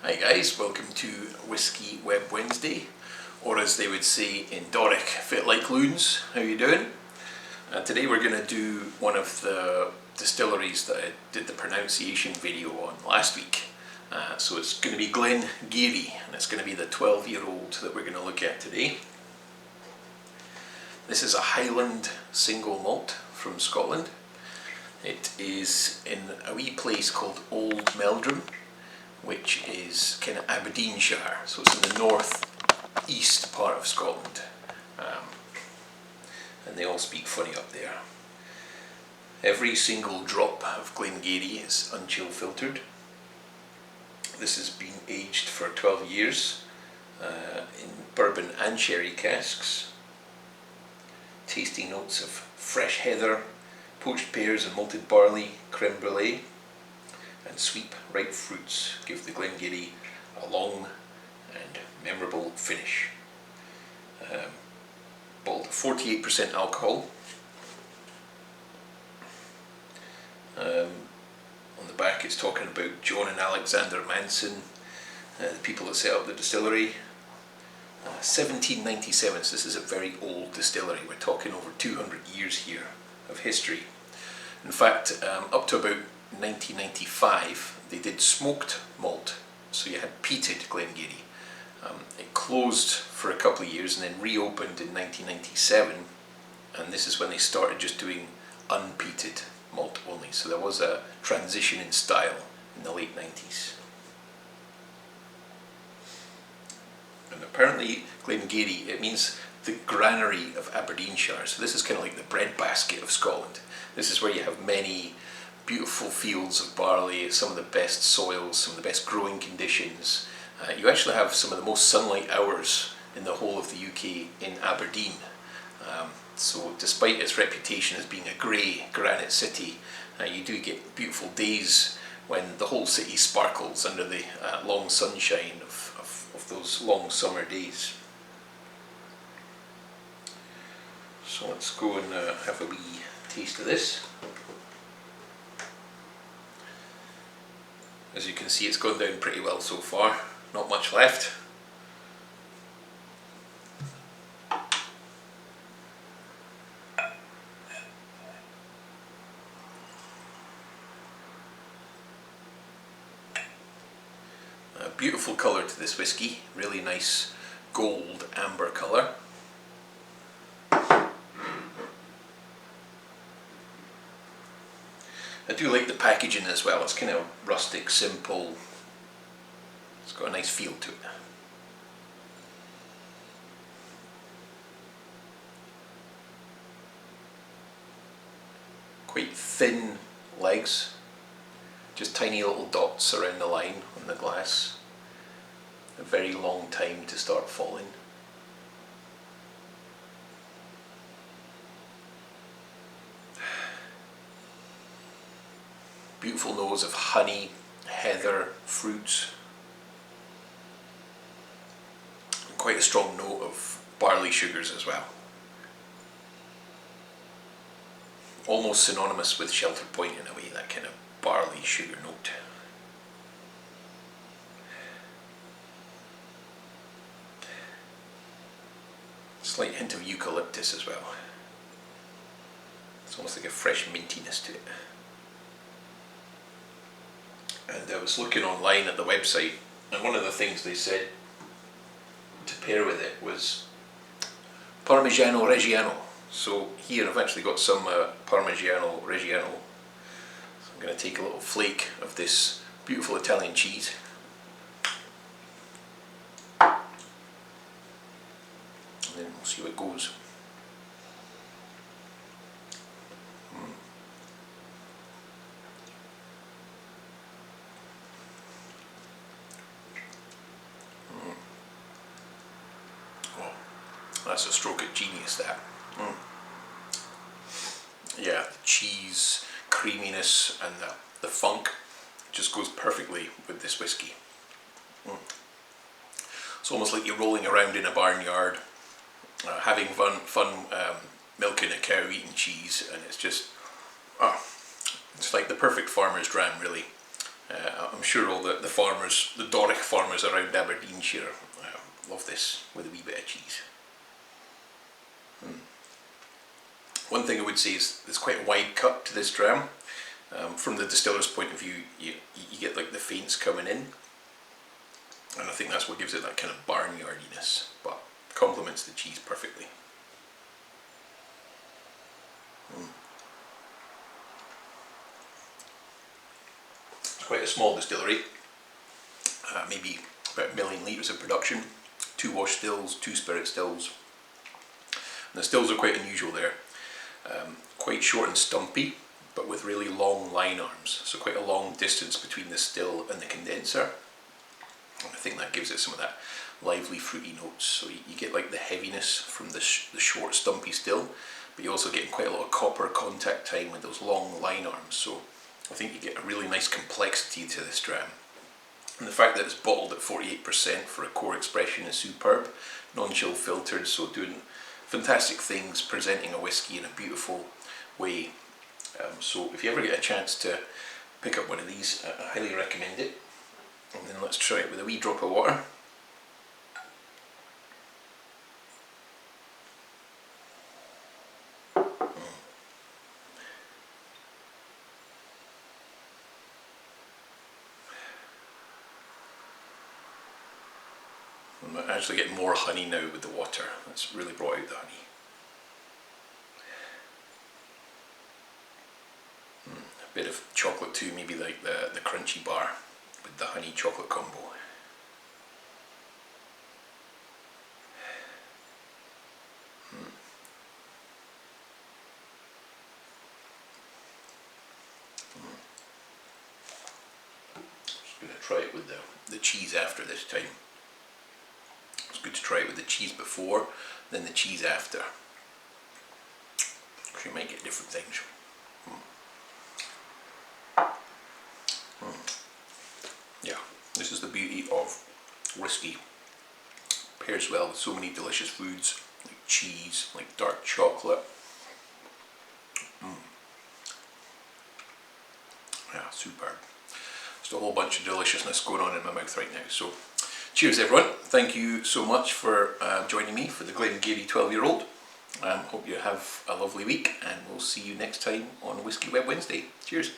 Hi guys, welcome to Whisky Web Wednesday, or as they would say in Doric, fit like loons. How you doing? Today we're going to do one of the distilleries that I did the pronunciation video on last week. So it's going to be Glen Garioch, and it's going to be the 12-year-old that we're going to look at today. This is a Highland Single Malt from Scotland. It is in a wee place called Old Meldrum, which is kind of Aberdeenshire, so it's in the north-east part of Scotland. And they all speak funny up there. Every single drop of Glen Garioch is unchill filtered. This has been aged for 12 years in bourbon and sherry casks. Tasty notes of fresh heather, poached pears and malted barley, creme brulee, and sweet ripe fruits give the Glen Garioch a long and memorable finish. Bottled 48% alcohol. On the back it's talking about John and Alexander Manson, the people that set up the distillery. 1797, so this is a very old distillery. We're talking over 200 years here of history. In fact, up to about 1995 they did smoked malt, so you had peated Glen Garioch. It closed for a couple of years and then reopened in 1997, and this is when they started just doing unpeated malt only, so there was a transition in style in the late 90s. And apparently Glen Garioch, it means the granary of Aberdeenshire, so this is kind of like the breadbasket of Scotland. This is where you have many beautiful fields of barley, some of the best soils, some of the best growing conditions. You actually have some of the most sunlight hours in the whole of the UK in Aberdeen. So despite its reputation as being a grey granite city, you do get beautiful days when the whole city sparkles under the long sunshine of those long summer days. So let's go and have a wee taste of this. As you can see, it's gone down pretty well so far, not much left. A beautiful colour to this whisky, really nice gold amber colour. I do like the packaging as well. It's kind of rustic, simple. It's got a nice feel to it. Quite thin legs, just tiny little dots around the line on the glass. A very long time to start falling. Beautiful nose of honey, heather, fruits. And quite a strong note of barley sugars as well. Almost synonymous with Shelter Point in a way, that kind of barley sugar note. Slight hint of eucalyptus as well. It's almost like a fresh mintiness to it. And I was looking online at the website, and one of the things they said to pair with it was Parmigiano-Reggiano. So here I've actually got some Parmigiano-Reggiano. So I'm going to take a little flake of this beautiful Italian cheese. And then we'll see what goes. That's a stroke of genius, that. Yeah, the cheese, creaminess, and the funk just goes perfectly with this whisky. It's almost like you're rolling around in a barnyard, having fun milking a cow, eating cheese, and it's just, it's like the perfect farmer's dram, really. I'm sure all the farmers, the Doric farmers around Aberdeenshire, love this with a wee bit of cheese. One thing I would say is there's quite a wide cut to this dram. From the distiller's point of view, you get like the faints coming in, and I think that's what gives it that kind of barnyardiness, but complements the cheese perfectly. It's quite a small distillery, maybe about 1 million litres of production, 2 wash stills, 2 spirit stills. And the stills are quite unusual there, quite short and stumpy, but with really long line arms, so quite a long distance between the still and the condenser. And I think that gives it some of that lively fruity notes, so you get like the heaviness from the short stumpy still, but you also get quite a lot of copper contact time with those long line arms, so I think you get a really nice complexity to this dram. And the fact that it's bottled at 48% for a core expression is superb, non-chill filtered, so doing fantastic things, presenting a whiskey in a beautiful way. So if you ever get a chance to pick up one of these, I highly recommend it. And then let's try it with a wee drop of water. I'm actually getting more honey now with the water. That's really brought out the honey. A bit of chocolate too, maybe like the crunchy bar with the honey chocolate combo. Just going to try it with the cheese after this time. It's good to try it with the cheese before, then the cheese after, because you might get different things. Yeah, this is the beauty of whiskey. Pairs well with so many delicious foods, like cheese, like dark chocolate. Yeah, superb. Just a whole bunch of deliciousness going on in my mouth right now. So, cheers everyone. Thank you so much for joining me for the Glen Garioch 12-year-old. Hope you have a lovely week, and we'll see you next time on Whisky Web Wednesday. Cheers.